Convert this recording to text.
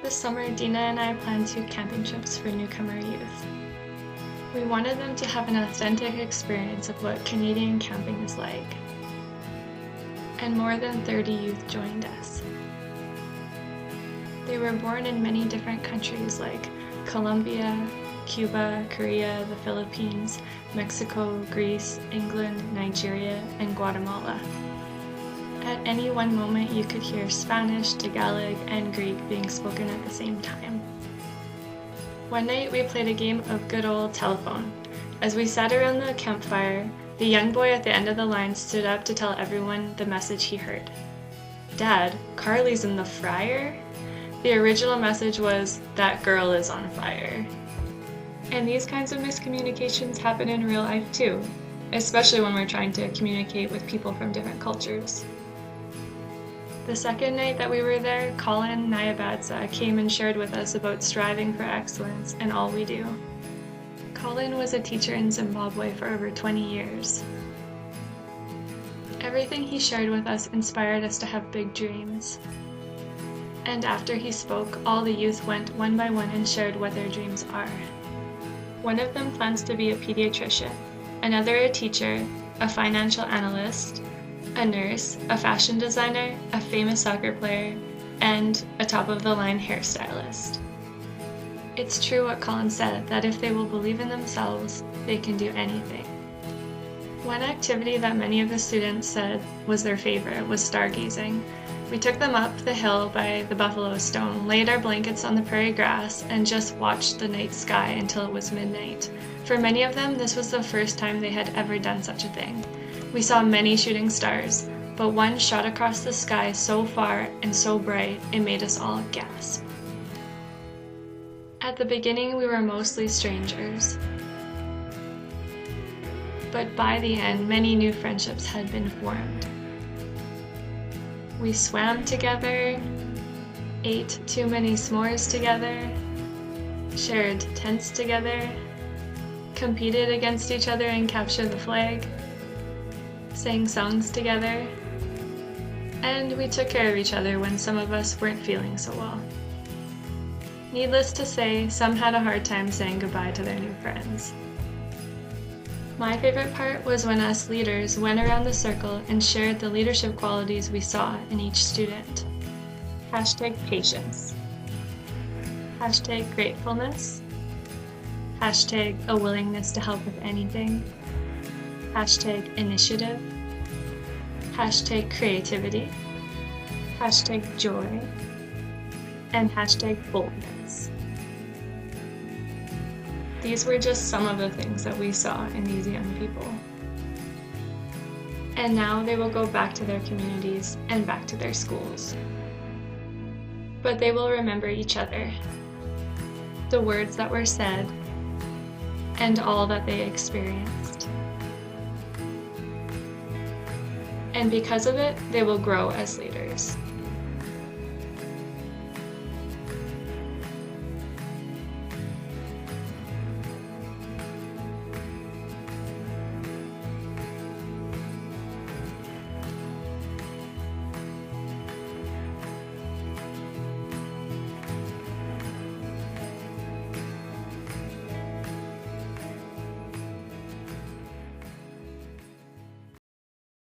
This summer, Dina and I planned 2 camping trips for Newcomer youth. We wanted them to have an authentic experience of what Canadian camping is like. And more than 30 youth joined us. They were born in many different countries like Colombia, Cuba, Korea, the Philippines, Mexico, Greece, England, Nigeria, and Guatemala. At any one moment, you could hear Spanish, Tagalog, and Greek being spoken at the same time. One night, we played a game of good old telephone. As we sat around the campfire, the young boy at the end of the line stood up to tell everyone the message he heard. "Dad, Carly's in the fryer?" The original message was, "That girl is on fire." And these kinds of miscommunications happen in real life too, especially when we're trying to communicate with people from different cultures. The second night that we were there, Colin Nyabadza came and shared with us about striving for excellence in all we do. Colin was a teacher in Zimbabwe for over 20 years. Everything he shared with us inspired us to have big dreams. And after he spoke, all the youth went one by one and shared what their dreams are. One of them plans to be a pediatrician, another a teacher, a financial analyst, a nurse, a fashion designer, a famous soccer player, and a top-of-the-line hairstylist. It's true what Colin said, that if they will believe in themselves, they can do anything. One activity that many of the students said was their favorite was stargazing. We took them up the hill by the Buffalo Stone, laid our blankets on the prairie grass, and just watched the night sky until it was midnight. For many of them, this was the first time they had ever done such a thing. We saw many shooting stars, but one shot across the sky so far and so bright, it made us all gasp. At the beginning, we were mostly strangers. But by the end, many new friendships had been formed. We swam together, ate too many s'mores together, shared tents together, competed against each other and captured the flag, sang songs together, and we took care of each other when some of us weren't feeling so well. Needless to say, some had a hard time saying goodbye to their new friends. My favorite part was when us leaders went around the circle and shared the leadership qualities we saw in each student. #patience. #gratefulness. #a willingness to help with anything. #initiative. #creativity. #joy. And #boldness. These were just some of the things that we saw in these young people. And now they will go back to their communities and back to their schools. But they will remember each other, the words that were said, and all that they experienced. And because of it, they will grow as leaders.